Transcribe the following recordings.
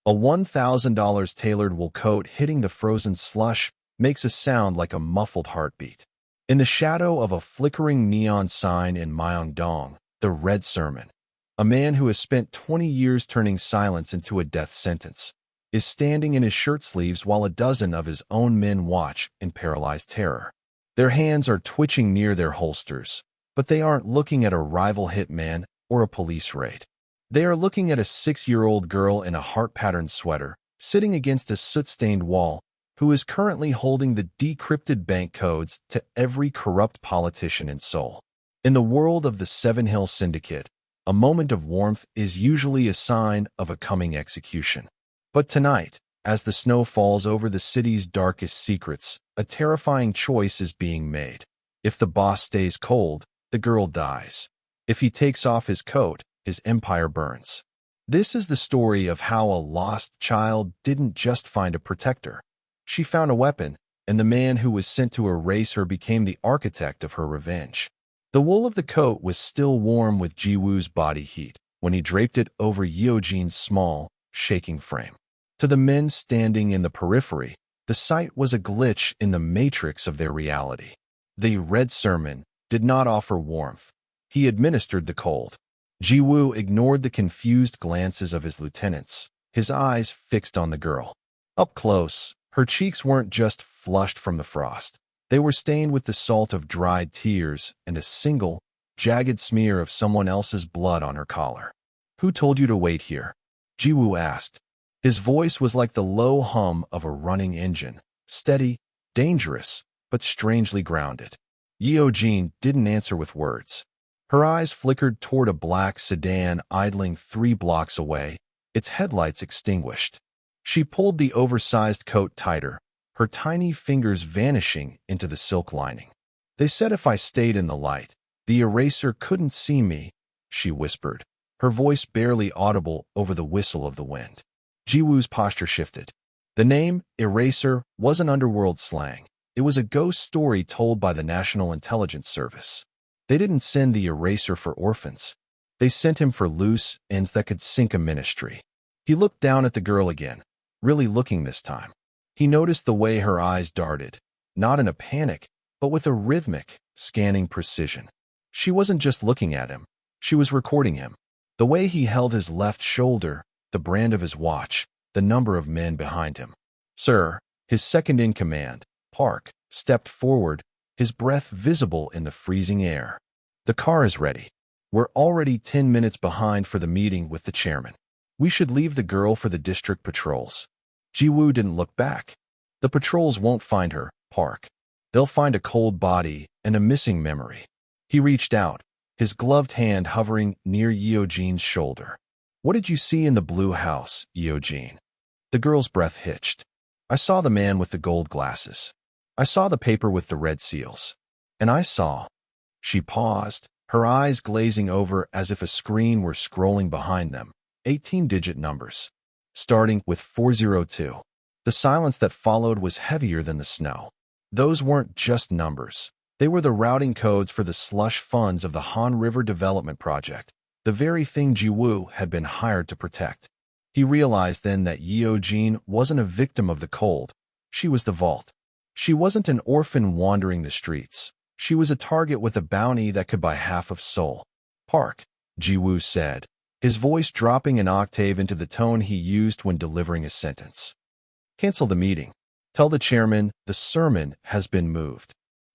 A $1,000 tailored wool coat hitting the frozen slush makes a sound like a muffled heartbeat. In the shadow of a flickering neon sign in Myeong-dong, the Red Sermon, a man who has spent 20 years turning silence into a death sentence, is standing in his shirt sleeves while a dozen of his own men watch in paralyzed terror. Their hands are twitching near their holsters, but they aren't looking at a rival hitman or a police raid. They are looking at a 6-year-old girl in a heart-patterned sweater, sitting against a soot-stained wall, who is currently holding the decrypted bank codes to every corrupt politician in Seoul. In the world of the Seven Hill Syndicate, a moment of warmth is usually a sign of a coming execution. But tonight, as the snow falls over the city's darkest secrets, a terrifying choice is being made. If the boss stays cold, the girl dies. If he takes off his coat, his empire burns. This is the story of how a lost child didn't just find a protector. She found a weapon, and the man who was sent to erase her became the architect of her revenge. The wool of the coat was still warm with Ji-woo's body heat when he draped it over Yeojin's small, shaking frame. To the men standing in the periphery, the sight was a glitch in the matrix of their reality. The Red Sermon did not offer warmth. He administered the cold. Ji-woo ignored the confused glances of his lieutenants, his eyes fixed on the girl. Up close, her cheeks weren't just flushed from the frost. They were stained with the salt of dried tears and a single, jagged smear of someone else's blood on her collar. "Who told you to wait here?" Ji-woo asked. His voice was like the low hum of a running engine, steady, dangerous, but strangely grounded. Yeojin didn't answer with words. Her eyes flickered toward a black sedan idling 3 blocks away, its headlights extinguished. She pulled the oversized coat tighter, her tiny fingers vanishing into the silk lining. "They said if I stayed in the light, the eraser couldn't see me," she whispered, her voice barely audible over the whistle of the wind. Ji-woo's posture shifted. The name, Eraser, wasn't underworld slang. It was a ghost story told by the National Intelligence Service. They didn't send the eraser for orphans. They sent him for loose ends that could sink a ministry. He looked down at the girl again, really looking this time. He noticed the way her eyes darted, not in a panic, but with a rhythmic, scanning precision. She wasn't just looking at him. She was recording him. The way he held his left shoulder, the brand of his watch, the number of men behind him. "Sir," his second-in-command, Park, stepped forward, his breath visible in the freezing air. "The car is ready. We're already 10 minutes behind for the meeting with the chairman. We should leave the girl for the district patrols." Ji-woo didn't look back. "The patrols won't find her, Park. They'll find a cold body and a missing memory." He reached out, his gloved hand hovering near Yeojin's shoulder. "What did you see in the blue house, Yeojin?" The girl's breath hitched. "I saw the man with the gold glasses. I saw the paper with the red seals. And I saw—" She paused, her eyes glazing over as if a screen were scrolling behind them, 18-digit numbers, starting with 402. The silence that followed was heavier than the snow. Those weren't just numbers. They were the routing codes for the slush funds of the Han River Development Project, the very thing Ji-woo had been hired to protect. He realized then that Yeojin wasn't a victim of the cold. She was the vault. She wasn't an orphan wandering the streets. She was a target with a bounty that could buy half of Seoul. "Park," Ji-woo said, his voice dropping an octave into the tone he used when delivering a sentence. "Cancel the meeting. Tell the chairman the sermon has been moved."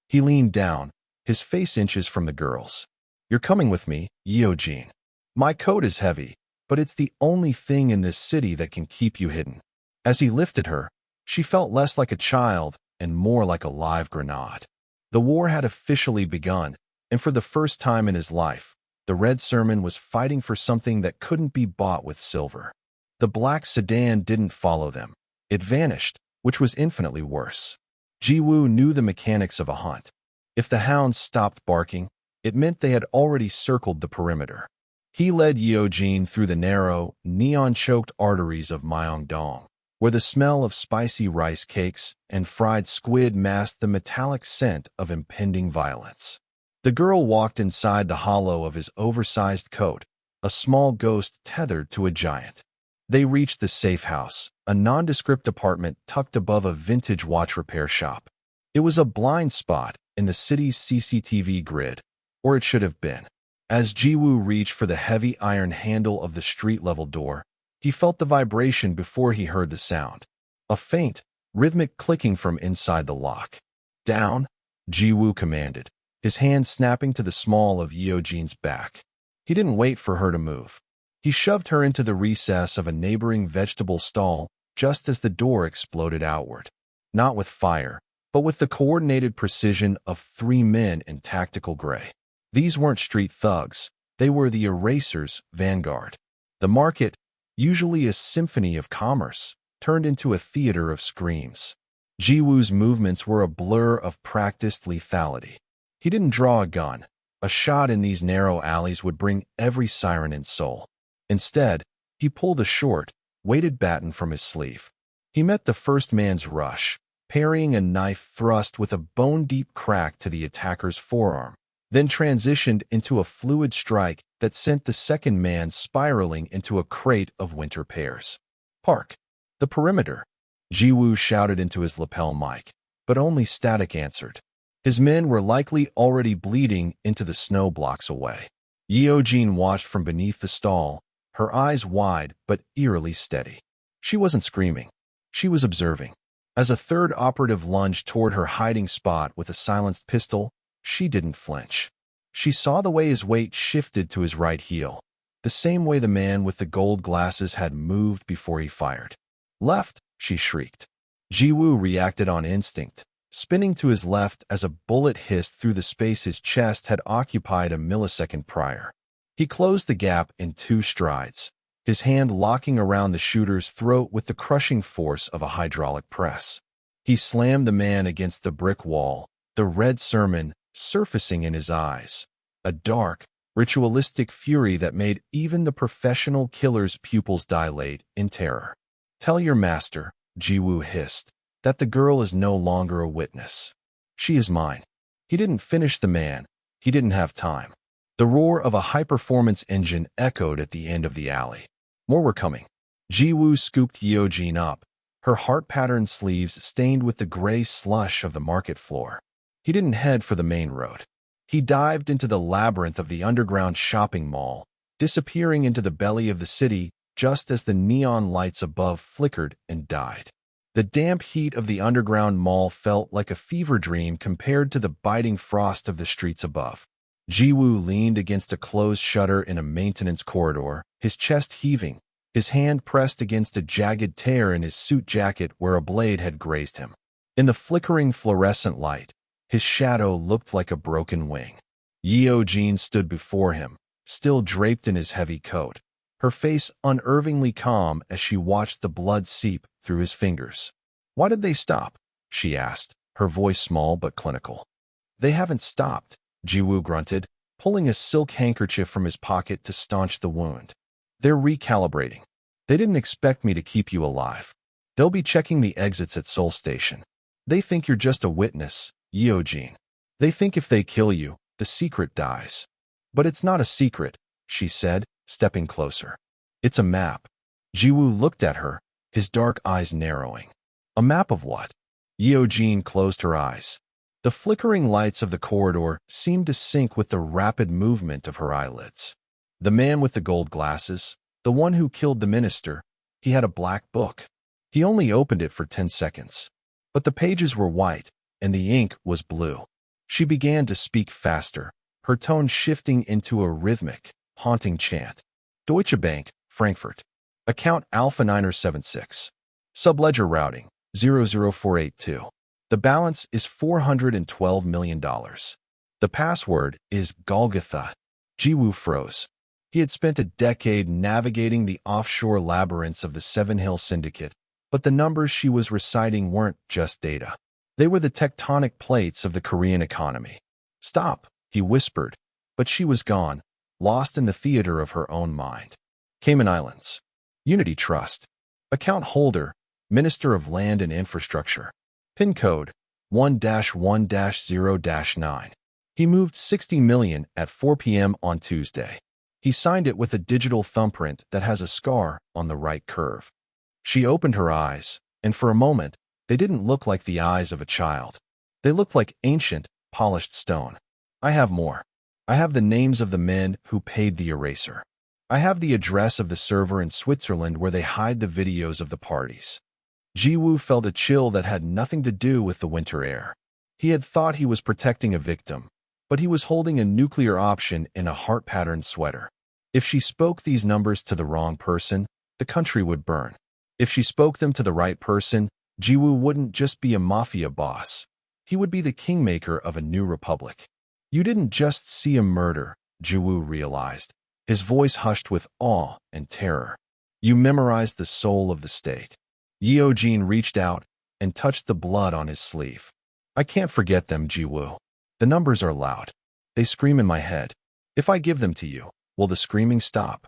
He leaned down, his face inches from the girl's. "You're coming with me, Yeojin. My coat is heavy, but it's the only thing in this city that can keep you hidden." As he lifted her, she felt less like a child and more like a live grenade. The war had officially begun, and for the first time in his life, the Red Sermon was fighting for something that couldn't be bought with silver. The black sedan didn't follow them. It vanished, which was infinitely worse. Ji-woo knew the mechanics of a hunt. If the hounds stopped barking, it meant they had already circled the perimeter. He led Yeojin through the narrow, neon-choked arteries of Myeong-dong, where the smell of spicy rice cakes and fried squid masked the metallic scent of impending violence. The girl walked inside the hollow of his oversized coat, a small ghost tethered to a giant. They reached the safe house, a nondescript apartment tucked above a vintage watch repair shop. It was a blind spot in the city's CCTV grid, or it should have been. As Jiwoo reached for the heavy iron handle of the street-level door, he felt the vibration before he heard the sound. A faint, rhythmic clicking from inside the lock. "Down," Jiwoo commanded, his hand snapping to the small of Yeojin's back. He didn't wait for her to move. He shoved her into the recess of a neighboring vegetable stall just as the door exploded outward. Not with fire, but with the coordinated precision of 3 men in tactical gray. These weren't street thugs. They were the Eraser's vanguard. The market, usually a symphony of commerce, turned into a theater of screams. Jiwoo's movements were a blur of practiced lethality. He didn't draw a gun. A shot in these narrow alleys would bring every siren in Seoul. Instead, he pulled a short, weighted baton from his sleeve. He met the first man's rush, parrying a knife thrust with a bone-deep crack to the attacker's forearm, then transitioned into a fluid strike that sent the second man spiraling into a crate of winter pears. "Park! The perimeter!" Jiwoo shouted into his lapel mic, but only static answered. His men were likely already bleeding into the snow blocks away. Yeojin watched from beneath the stall, her eyes wide but eerily steady. She wasn't screaming. She was observing. As a third operative lunged toward her hiding spot with a silenced pistol, she didn't flinch. She saw the way his weight shifted to his right heel, the same way the man with the gold glasses had moved before he fired. "Left!" she shrieked. Jiwoo reacted on instinct, spinning to his left as a bullet hissed through the space his chest had occupied a millisecond prior. He closed the gap in 2 strides, his hand locking around the shooter's throat with the crushing force of a hydraulic press. He slammed the man against the brick wall, the red sermon surfacing in his eyes, a dark, ritualistic fury that made even the professional killer's pupils dilate in terror. "Tell your master," Jiwoo hissed, "that the girl is no longer a witness. She is mine." He didn't finish the man. He didn't have time. The roar of a high-performance engine echoed at the end of the alley. More were coming. Jiwoo scooped Yeojin up, her heart-patterned sleeves stained with the gray slush of the market floor. He didn't head for the main road. He dived into the labyrinth of the underground shopping mall, disappearing into the belly of the city just as the neon lights above flickered and died. The damp heat of the underground mall felt like a fever dream compared to the biting frost of the streets above. Jiwoo leaned against a closed shutter in a maintenance corridor, his chest heaving, his hand pressed against a jagged tear in his suit jacket where a blade had grazed him. In the flickering fluorescent light, his shadow looked like a broken wing. Yeojin stood before him, still draped in his heavy coat, her face unnervingly calm as she watched the blood seep through his fingers. "Why did they stop?" she asked, her voice small but clinical. "They haven't stopped," Jiwoo grunted, pulling a silk handkerchief from his pocket to staunch the wound. "They're recalibrating. They didn't expect me to keep you alive. They'll be checking the exits at Seoul Station. They think you're just a witness, Yeojin. They think if they kill you, the secret dies. But it's not a secret," she said, stepping closer. "It's a map." Jiwoo looked at her, his dark eyes narrowing. "A map of what?" Yeojin closed her eyes. The flickering lights of the corridor seemed to sync with the rapid movement of her eyelids. The man with the gold glasses, the one who killed the minister, he had a black book. He only opened it for 10 seconds. But the pages were white, and the ink was blue. She began to speak faster, her tone shifting into a rhythmic, haunting chant. "Deutsche Bank, Frankfurt. Account Alpha 976. Subledger routing, 00482. The balance is $412 million. The password is Golgotha." Jiwoo froze. He had spent a decade navigating the offshore labyrinths of the Seven Hill Syndicate, but the numbers she was reciting weren't just data. They were the tectonic plates of the Korean economy. "Stop," he whispered, but she was gone, lost in the theater of her own mind. Cayman Islands. Unity Trust. Account holder, Minister of Land and Infrastructure. PIN code 1-1-0-9. He moved $60 million at 4 p.m. on Tuesday. He signed it with a digital thumbprint that has a scar on the right curve. She opened her eyes, and for a moment, they didn't look like the eyes of a child. They looked like ancient, polished stone. I have more. I have the names of the men who paid the eraser. I have the address of the server in Switzerland where they hide the videos of the parties. Jiwoo felt a chill that had nothing to do with the winter air. He had thought he was protecting a victim, but he was holding a nuclear option in a heart-patterned sweater. If she spoke these numbers to the wrong person, the country would burn. If she spoke them to the right person, Jiwoo wouldn't just be a mafia boss. He would be the kingmaker of a new republic. You didn't just see a murder, Jiwoo realized, his voice hushed with awe and terror. You memorized the soul of the state. Yeojin reached out and touched the blood on his sleeve. I can't forget them, Jiwoo. The numbers are loud. They scream in my head. If I give them to you, will the screaming stop?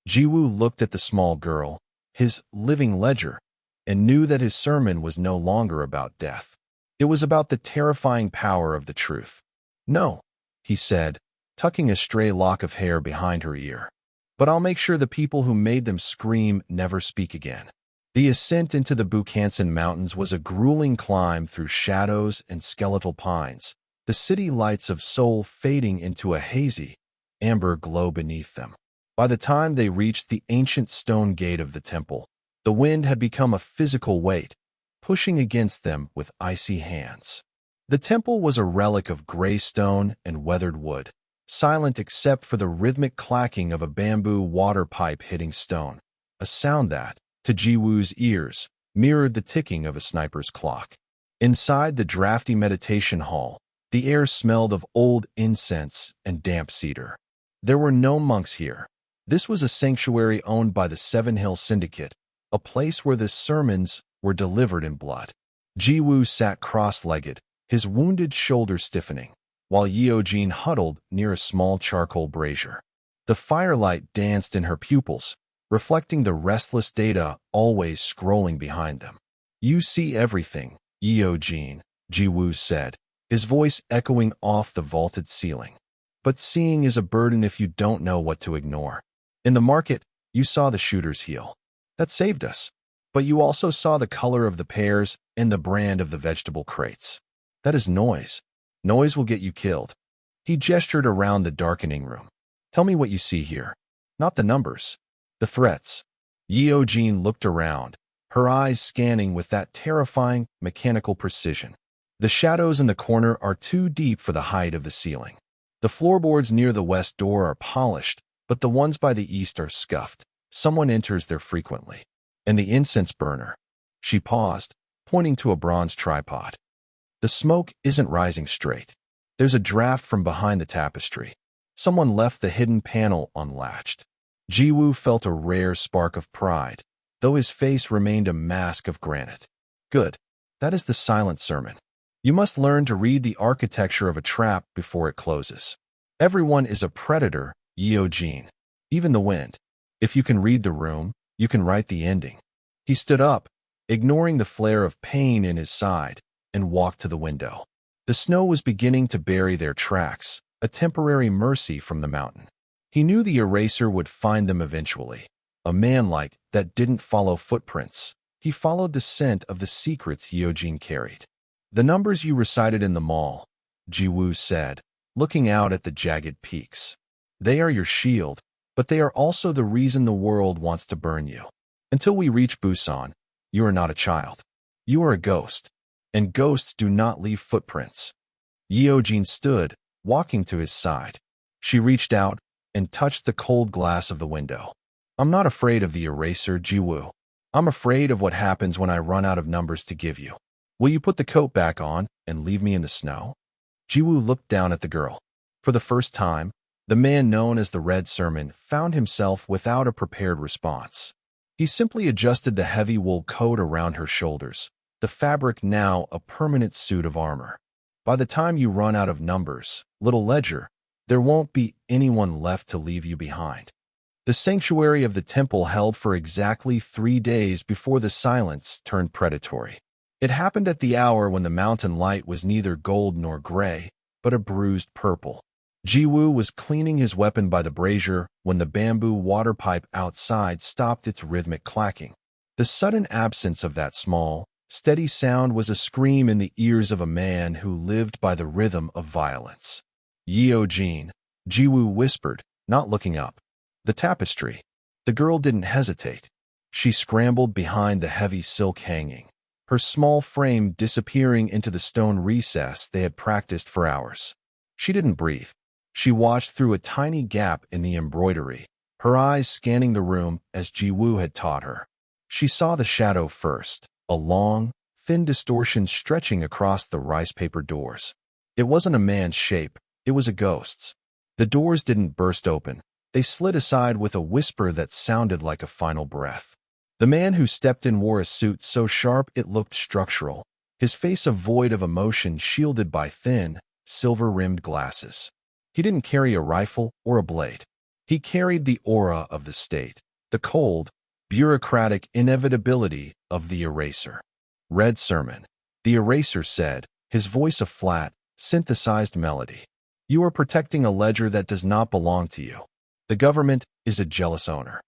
Jiwoo looked at the small girl, his living ledger, and knew that his sermon was no longer about death. It was about the terrifying power of the truth. No, he said, tucking a stray lock of hair behind her ear. But I'll make sure the people who made them scream never speak again. The ascent into the Bukhansan Mountains was a grueling climb through shadows and skeletal pines, the city lights of Seoul fading into a hazy, amber glow beneath them. By the time they reached the ancient stone gate of the temple, the wind had become a physical weight, pushing against them with icy hands. The temple was a relic of gray stone and weathered wood, silent except for the rhythmic clacking of a bamboo water pipe hitting stone, a sound that, to Jiwoo's ears, mirrored the ticking of a sniper's clock. Inside the drafty meditation hall, the air smelled of old incense and damp cedar. There were no monks here. This was a sanctuary owned by the Seven Hill Syndicate, a place where the sermons were delivered in blood. Jiwoo sat cross-legged, his wounded shoulder stiffening, while Yeojin huddled near a small charcoal brazier. The firelight danced in her pupils, reflecting the restless data always scrolling behind them. You see everything, Yeojin, Jiwoo said, his voice echoing off the vaulted ceiling. But seeing is a burden if you don't know what to ignore. In the market, you saw the shooter's heel. That saved us. But you also saw the color of the pears and the brand of the vegetable crates. That is noise. Noise will get you killed. He gestured around the darkening room. Tell me what you see here. Not the numbers. The threats. Yeojin looked around, her eyes scanning with that terrifying, mechanical precision. The shadows in the corner are too deep for the height of the ceiling. The floorboards near the west door are polished, but the ones by the east are scuffed. Someone enters there frequently. And the incense burner. She paused, pointing to a bronze tripod. The smoke isn't rising straight. There's a draft from behind the tapestry. Someone left the hidden panel unlatched. Jiwoo felt a rare spark of pride, though his face remained a mask of granite. Good. That is the silent sermon. You must learn to read the architecture of a trap before it closes. Everyone is a predator, Yeojin. Even the wind. If you can read the room, you can write the ending. He stood up, ignoring the flare of pain in his side, and walked to the window. The snow was beginning to bury their tracks, a temporary mercy from the mountain. He knew the eraser would find them eventually. A man like that didn't follow footprints. He followed the scent of the secrets Yeojin carried. The numbers you recited in the mall, Jiwoo said, looking out at the jagged peaks. They are your shield, but they are also the reason the world wants to burn you. Until we reach Busan, you are not a child. You are a ghost. And ghosts do not leave footprints. Yeojin stood, walking to his side. She reached out and touched the cold glass of the window. I'm not afraid of the eraser, Jiwoo. I'm afraid of what happens when I run out of numbers to give you. Will you put the coat back on and leave me in the snow? Jiwoo looked down at the girl. For the first time, the man known as the Red Sermon found himself without a prepared response. He simply adjusted the heavy wool coat around her shoulders, the fabric now a permanent suit of armor. By the time you run out of numbers, little ledger, there won't be anyone left to leave you behind. The sanctuary of the temple held for exactly 3 days before the silence turned predatory. It happened at the hour when the mountain light was neither gold nor gray, but a bruised purple. Ji-woo was cleaning his weapon by the brazier when the bamboo water pipe outside stopped its rhythmic clacking. The sudden absence of that small, steady sound was a scream in the ears of a man who lived by the rhythm of violence. Yeo-jin, Ji-woo whispered, not looking up. The tapestry. The girl didn't hesitate. She scrambled behind the heavy silk hanging, her small frame disappearing into the stone recess they had practiced for hours. She didn't breathe. She watched through a tiny gap in the embroidery, her eyes scanning the room as Ji-woo had taught her. She saw the shadow first, a long, thin distortion stretching across the rice paper doors. It wasn't a man's shape, it was a ghost's. The doors didn't burst open. They slid aside with a whisper that sounded like a final breath. The man who stepped in wore a suit so sharp it looked structural, his face a void of emotion shielded by thin, silver-rimmed glasses. He didn't carry a rifle or a blade. He carried the aura of the state, the cold, bureaucratic inevitability of the eraser. Read sermon, the eraser said, his voice a flat, synthesized melody. You are protecting a ledger that does not belong to you. The government is a jealous owner.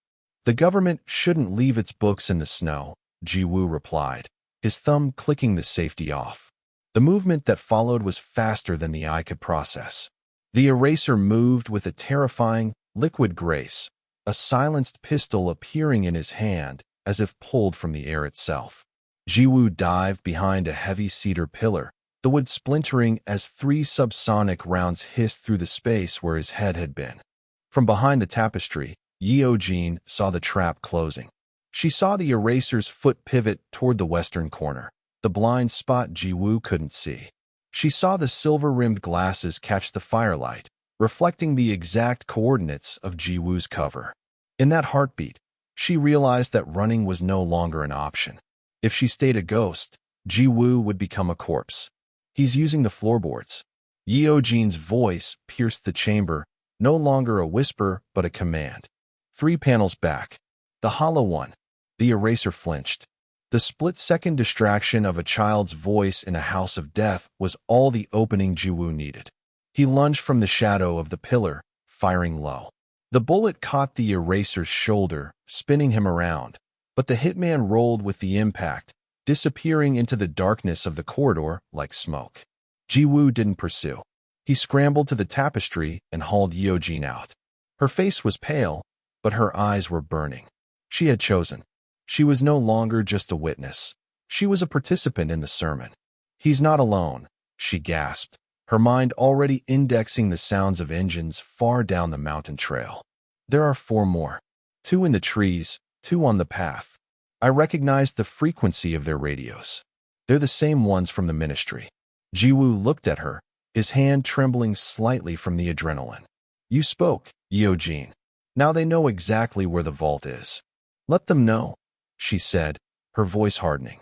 The government shouldn't leave its books in the snow, Ji-woo replied, his thumb clicking the safety off. The movement that followed was faster than the eye could process. The eraser moved with a terrifying, liquid grace, a silenced pistol appearing in his hand as if pulled from the air itself. Ji-woo dived behind a heavy cedar pillar, the wood splintering as 3 subsonic rounds hissed through the space where his head had been. From behind the tapestry, Yeo-jin saw the trap closing. She saw the eraser's foot pivot toward the western corner, the blind spot Ji-woo couldn't see. She saw the silver-rimmed glasses catch the firelight, reflecting the exact coordinates of Ji-woo's cover. In that heartbeat, she realized that running was no longer an option. If she stayed a ghost, Ji-woo would become a corpse. He's using the floorboards. Yeo-jin's voice pierced the chamber, no longer a whisper but a command. 3 panels back. The hollow one. The eraser flinched. The split-second distraction of a child's voice in a house of death was all the opening Ji-woo needed. He lunged from the shadow of the pillar, firing low. The bullet caught the eraser's shoulder, spinning him around, but the hitman rolled with the impact, disappearing into the darkness of the corridor like smoke. Ji-woo didn't pursue. He scrambled to the tapestry and hauled Yeo-jin out. Her face was pale, but her eyes were burning. She had chosen. She was no longer just a witness. She was a participant in the sermon. He's not alone, she gasped, her mind already indexing the sounds of engines far down the mountain trail. There are 4 more. 2 in the trees, 2 on the path. I recognized the frequency of their radios. They're the same ones from the ministry. Ji-woo looked at her, his hand trembling slightly from the adrenaline. You spoke, Yeo-jin. Now they know exactly where the vault is. Let them know, she said, her voice hardening.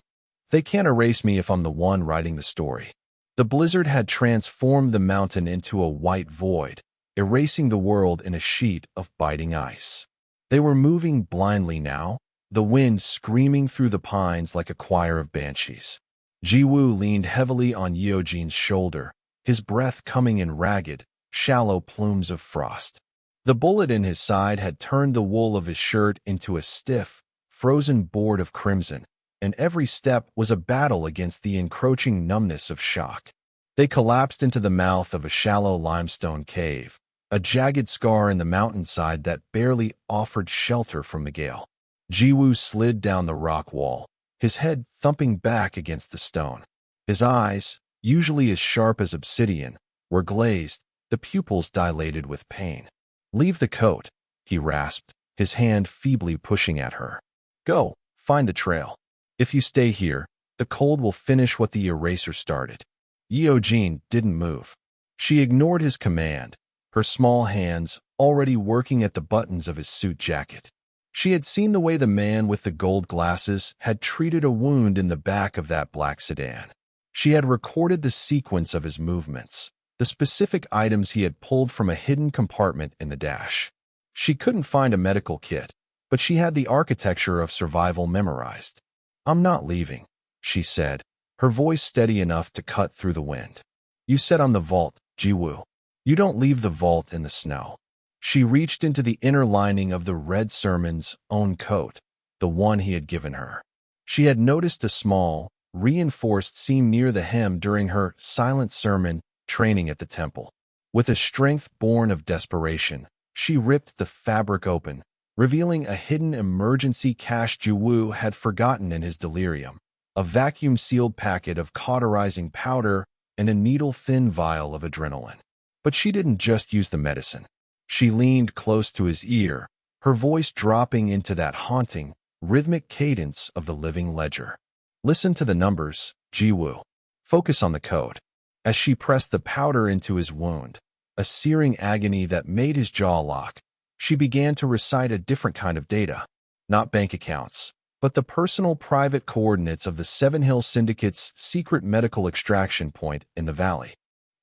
They can't erase me if I'm the one writing the story. The blizzard had transformed the mountain into a white void, erasing the world in a sheet of biting ice. They were moving blindly now, the wind screaming through the pines like a choir of banshees. Ji-woo leaned heavily on Yeo-jin's shoulder, his breath coming in ragged, shallow plumes of frost. The bullet in his side had turned the wool of his shirt into a stiff, frozen board of crimson, and every step was a battle against the encroaching numbness of shock. They collapsed into the mouth of a shallow limestone cave, a jagged scar in the mountainside that barely offered shelter from the gale. Ji-woo slid down the rock wall, his head thumping back against the stone. His eyes, usually as sharp as obsidian, were glazed, the pupils dilated with pain. Leave the coat, he rasped, his hand feebly pushing at her. Go, find the trail. If you stay here, the cold will finish what the eraser started. Yeo-jin didn't move. She ignored his command, her small hands already working at the buttons of his suit jacket. She had seen the way the man with the gold glasses had treated a wound in the back of that black sedan. She had recorded the sequence of his movements, the specific items he had pulled from a hidden compartment in the dash. She couldn't find a medical kit, but she had the architecture of survival memorized. I'm not leaving, she said, her voice steady enough to cut through the wind. You said I'm the vault, Ji-woo. You don't leave the vault in the snow. She reached into the inner lining of the red sermon's own coat, the one he had given her. She had noticed a small, reinforced seam near the hem during her silent sermon training at the temple. With a strength born of desperation, she ripped the fabric open, revealing a hidden emergency cache Jiwoo had forgotten in his delirium, a vacuum-sealed packet of cauterizing powder and a needle-thin vial of adrenaline. But she didn't just use the medicine. She leaned close to his ear, her voice dropping into that haunting, rhythmic cadence of the living ledger. Listen to the numbers, Jiwoo. Focus on the code. As she pressed the powder into his wound, a searing agony that made his jaw lock, she began to recite a different kind of data. Not bank accounts, but the personal private coordinates of the Seven Hill Syndicate's secret medical extraction point in the valley.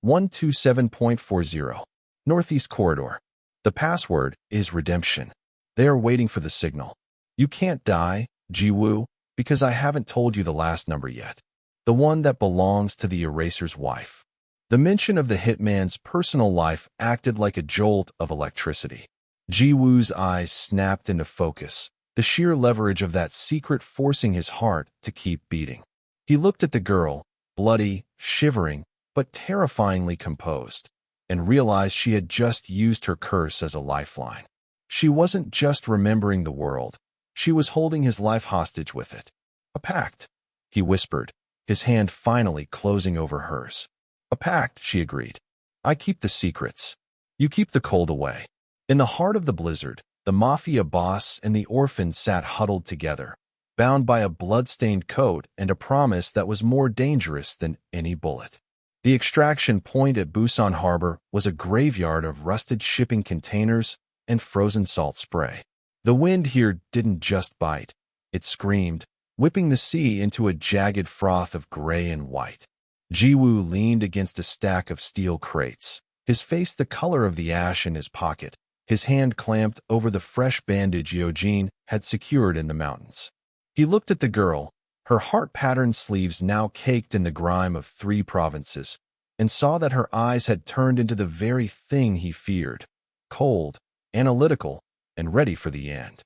127.40. Northeast Corridor. The password is redemption. They are waiting for the signal. You can't die, Jiwoo, because I haven't told you the last number yet. The one that belongs to the eraser's wife. The mention of the hitman's personal life acted like a jolt of electricity. Jiwoo's eyes snapped into focus, the sheer leverage of that secret forcing his heart to keep beating. He looked at the girl, bloody, shivering, but terrifyingly composed, and realized she had just used her curse as a lifeline. She wasn't just remembering the world, she was holding his life hostage with it. A pact, he whispered, his hand finally closing over hers. A pact, she agreed. I keep the secrets. You keep the cold away. In the heart of the blizzard, the Mafia boss and the orphan sat huddled together, bound by a blood-stained coat and a promise that was more dangerous than any bullet. The extraction point at Busan Harbor was a graveyard of rusted shipping containers and frozen salt spray. The wind here didn't just bite, it screamed, whipping the sea into a jagged froth of gray and white. Jiwoo leaned against a stack of steel crates, his face the color of the ash in his pocket, his hand clamped over the fresh bandage Yeojin had secured in the mountains. He looked at the girl, her heart-patterned sleeves now caked in the grime of 3 provinces, and saw that her eyes had turned into the very thing he feared, cold, analytical, and ready for the end.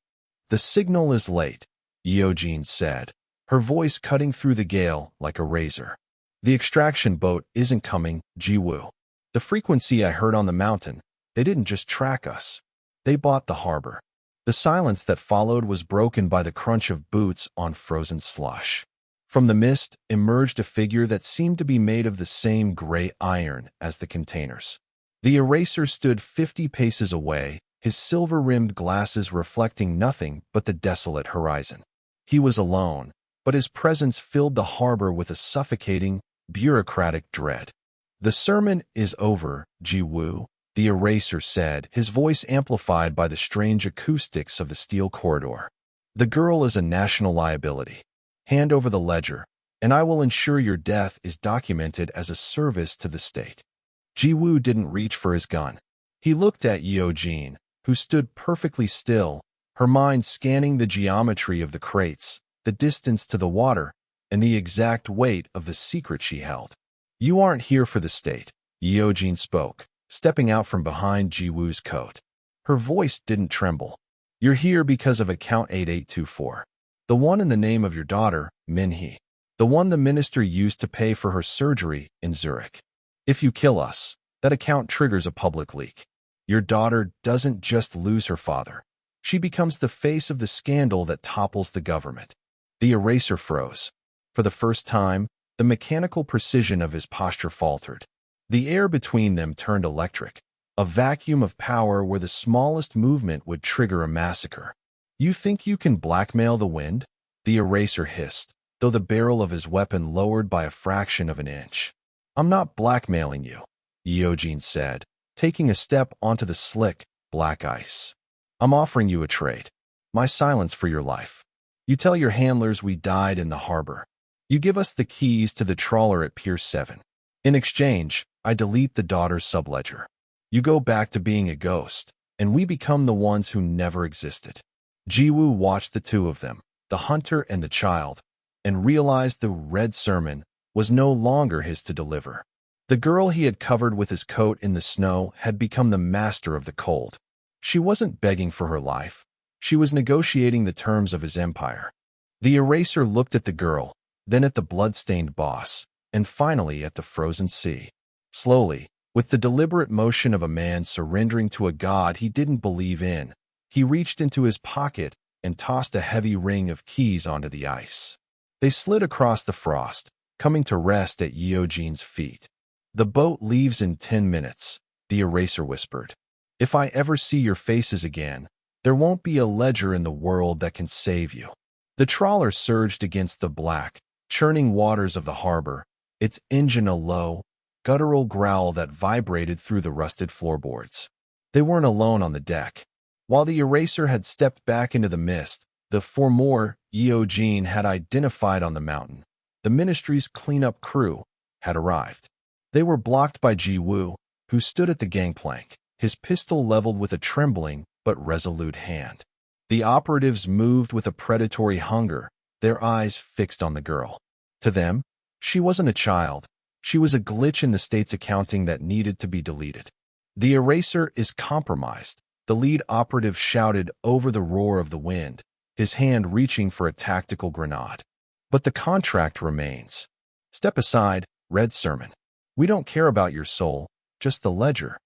The signal is late, Yeojin said, her voice cutting through the gale like a razor. The extraction boat isn't coming, Jiwoo. The frequency I heard on the mountain, they didn't just track us. They bought the harbor. The silence that followed was broken by the crunch of boots on frozen slush. From the mist emerged a figure that seemed to be made of the same gray iron as the containers. The eraser stood 50 paces away, his silver-rimmed glasses reflecting nothing but the desolate horizon. He was alone, but his presence filled the harbor with a suffocating, bureaucratic dread. The sermon is over, Jiwoo, the eraser said, his voice amplified by the strange acoustics of the steel corridor. The girl is a national liability. Hand over the ledger, and I will ensure your death is documented as a service to the state. Jiwoo didn't reach for his gun. He looked at Yeojin, who stood perfectly still, her mind scanning the geometry of the crates, the distance to the water, and the exact weight of the secret she held. You aren't here for the state, Yeojin spoke, stepping out from behind Jiwoo's coat. Her voice didn't tremble. You're here because of account 8824. The one in the name of your daughter, Minhee. The one the minister used to pay for her surgery in Zurich. If you kill us, that account triggers a public leak. Your daughter doesn't just lose her father. She becomes the face of the scandal that topples the government. The eraser froze. For the first time, the mechanical precision of his posture faltered. The air between them turned electric, a vacuum of power where the smallest movement would trigger a massacre. You think you can blackmail the wind? The eraser hissed, though the barrel of his weapon lowered by a fraction of an inch. I'm not blackmailing you, Yeojin said, taking a step onto the slick, black ice. I'm offering you a trade. My silence for your life. You tell your handlers we died in the harbor. You give us the keys to the trawler at Pier 7. In exchange, I delete the daughter's subledger. You go back to being a ghost, and we become the ones who never existed. Jiwoo watched the two of them, the hunter and the child, and realized the red sermon was no longer his to deliver. The girl he had covered with his coat in the snow had become the master of the cold. She wasn't begging for her life. She was negotiating the terms of his empire. The eraser looked at the girl, then at the blood-stained boss, and finally at the frozen sea. Slowly, with the deliberate motion of a man surrendering to a god he didn't believe in, he reached into his pocket and tossed a heavy ring of keys onto the ice. They slid across the frost, coming to rest at Yeojin's feet. "The boat leaves in 10 minutes, the eraser whispered. "If I ever see your faces again, there won't be a ledger in the world that can save you." The trawler surged against the black, churning waters of the harbor, its engine a low, guttural growl that vibrated through the rusted floorboards. They weren't alone on the deck. While the eraser had stepped back into the mist, the four more Yeojin had identified on the mountain. The ministry's cleanup crew had arrived. They were blocked by Ji-woo, who stood at the gangplank, his pistol leveled with a trembling but resolute hand. The operatives moved with a predatory hunger, their eyes fixed on the girl. To them, she wasn't a child. She was a glitch in the state's accounting that needed to be deleted. "The eraser is compromised," the lead operative shouted over the roar of the wind, his hand reaching for a tactical grenade. "But the contract remains." "Step aside, Red Sermon. We don't care about your soul, just the ledger."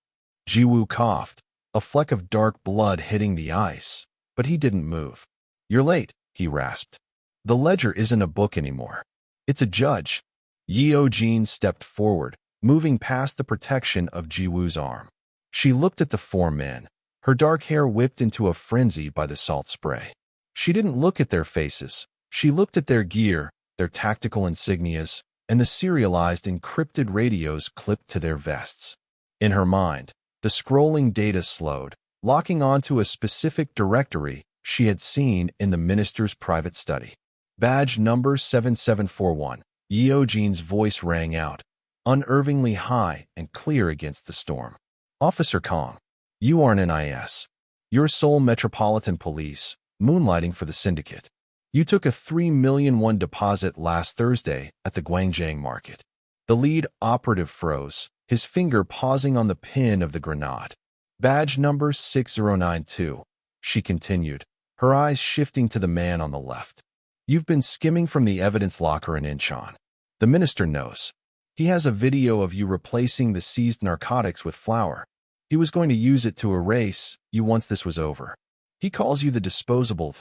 Ji-woo coughed, a fleck of dark blood hitting the ice, but he didn't move. "You're late," he rasped. "The ledger isn't a book anymore. It's a judge." Yeojin stepped forward, moving past the protection of Ji-woo's arm. She looked at the four men, her dark hair whipped into a frenzy by the salt spray. She didn't look at their faces. She looked at their gear, their tactical insignias, and the serialized encrypted radios clipped to their vests. In her mind, the scrolling data slowed, locking onto a specific directory she had seen in the minister's private study. "Badge number 7741. Yeojin's voice rang out, unnervingly high and clear against the storm. "Officer Kong, you aren't NIS. You're Seoul Metropolitan Police, moonlighting for the syndicate. You took a 3 million won deposit last Thursday at the Gwangjang market." The lead operative froze, his finger pausing on the pin of the grenade. "Badge number 6092, she continued, her eyes shifting to the man on the left. "You've been skimming from the evidence locker in Incheon. The minister knows. He has a video of you replacing the seized narcotics with flour. He was going to use it to erase you once this was over. He calls you the disposable."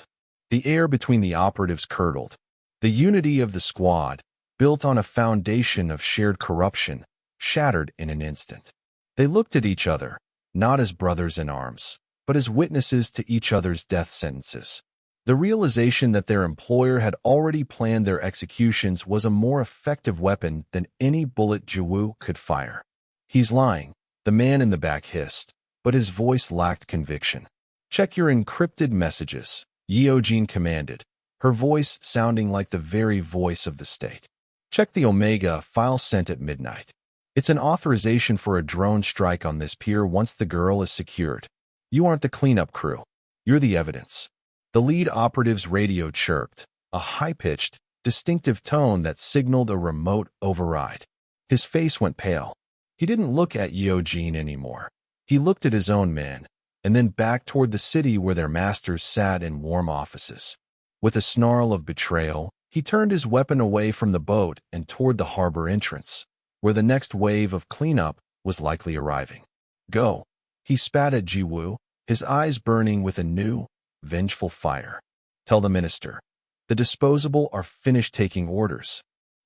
The air between the operatives curdled. The unity of the squad, built on a foundation of shared corruption, shattered in an instant. They looked at each other, not as brothers in arms, but as witnesses to each other's death sentences. The realization that their employer had already planned their executions was a more effective weapon than any bullet Ji-woo could fire. "He's lying," the man in the back hissed, but his voice lacked conviction. "Check your encrypted messages," Yeojin commanded, her voice sounding like the very voice of the state. "Check the Omega file sent at midnight. It's an authorization for a drone strike on this pier once the girl is secured. You aren't the cleanup crew. You're the evidence." The lead operative's radio chirped, a high-pitched, distinctive tone that signaled a remote override. His face went pale. He didn't look at Yeojin anymore. He looked at his own men, and then back toward the city where their masters sat in warm offices. With a snarl of betrayal, he turned his weapon away from the boat and toward the harbor entrance, where the next wave of cleanup was likely arriving. "Go," he spat at Ji-woo, his eyes burning with a new, vengeful fire. "Tell the minister. The disposable are finished taking orders."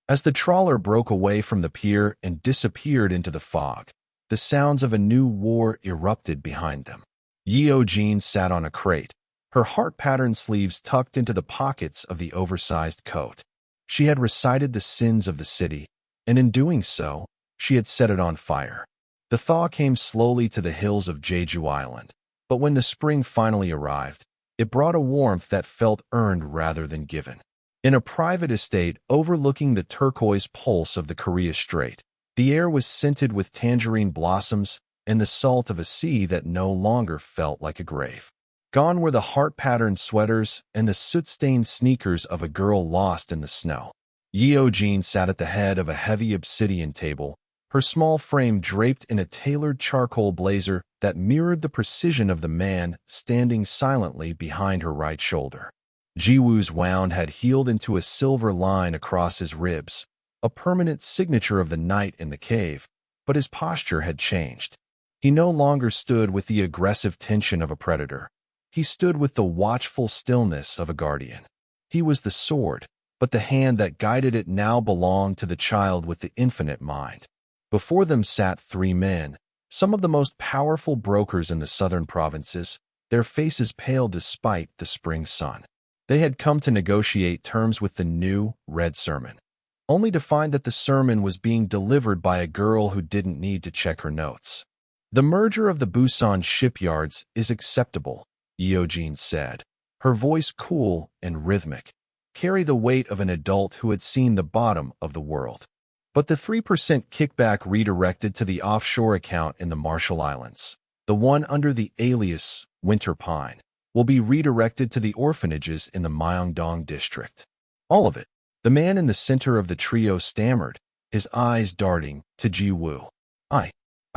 As the trawler broke away from the pier and disappeared into the fog, the sounds of a new war erupted behind them. Yeojin sat on a crate, her heart-patterned sleeves tucked into the pockets of the oversized coat. She had recited the sins of the city, and in doing so, she had set it on fire. The thaw came slowly to the hills of Jeju Island, but when the spring finally arrived, it brought a warmth that felt earned rather than given. In a private estate overlooking the turquoise pulse of the Korea Strait, the air was scented with tangerine blossoms and the salt of a sea that no longer felt like a grave. Gone were the heart-patterned sweaters and the soot-stained sneakers of a girl lost in the snow. Yeojin sat at the head of a heavy obsidian table, her small frame draped in a tailored charcoal blazer that mirrored the precision of the man standing silently behind her right shoulder. Jiwoo's wound had healed into a silver line across his ribs, a permanent signature of the night in the cave, but his posture had changed. He no longer stood with the aggressive tension of a predator. He stood with the watchful stillness of a guardian. He was the sword, but the hand that guided it now belonged to the child with the infinite mind. Before them sat three men, some of the most powerful brokers in the southern provinces, their faces pale despite the spring sun. They had come to negotiate terms with the new red sermon, only to find that the sermon was being delivered by a girl who didn't need to check her notes. The merger of the Busan shipyards is acceptable, Yeojin said, her voice cool and rhythmic, carry the weight of an adult who had seen the bottom of the world. But the 3% kickback redirected to the offshore account in the Marshall Islands, the one under the alias Winter Pine, will be redirected to the orphanages in the Myeong-dong district. All of it. The man in the center of the trio stammered, his eyes darting to Ji-woo. I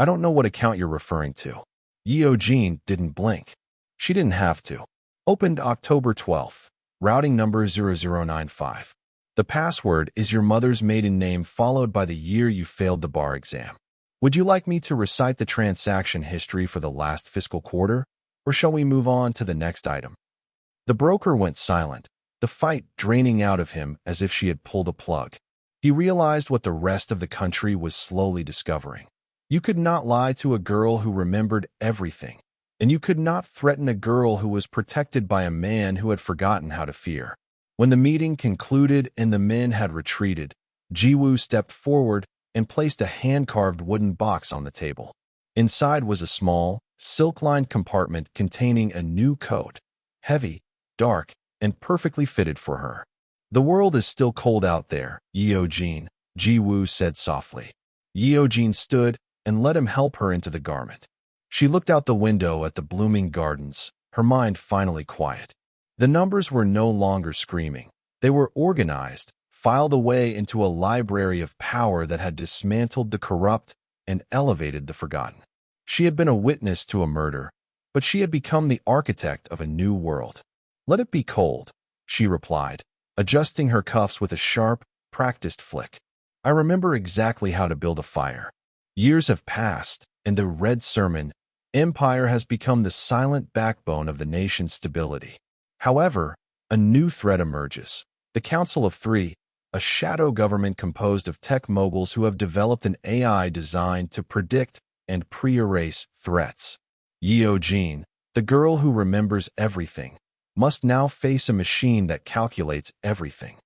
don't know what account you're referring to. Yeojin didn't blink. She didn't have to. Opened October 12th. Routing number 0095. The password is your mother's maiden name followed by the year you failed the bar exam. Would you like me to recite the transaction history for the last fiscal quarter, or shall we move on to the next item? The broker went silent, the fight draining out of him as if she had pulled a plug. He realized what the rest of the country was slowly discovering. You could not lie to a girl who remembered everything, and you could not threaten a girl who was protected by a man who had forgotten how to fear. When the meeting concluded and the men had retreated, Ji-woo stepped forward and placed a hand-carved wooden box on the table. Inside was a small, silk-lined compartment containing a new coat, heavy, dark, and perfectly fitted for her. The world is still cold out there, Yeojin, Ji-woo said softly. Yeojin stood and let him help her into the garment. She looked out the window at the blooming gardens, her mind finally quiet. The numbers were no longer screaming. They were organized, filed away into a library of power that had dismantled the corrupt and elevated the forgotten. She had been a witness to a murder, but she had become the architect of a new world. Let it be cold, she replied, adjusting her cuffs with a sharp, practiced flick. I remember exactly how to build a fire. Years have passed, and the Red Sermon Empire has become the silent backbone of the nation's stability. However, a new threat emerges. The Council of Three, a shadow government composed of tech moguls who have developed an AI designed to predict and pre-erase threats. Yeojin, the girl who remembers everything, must now face a machine that calculates everything.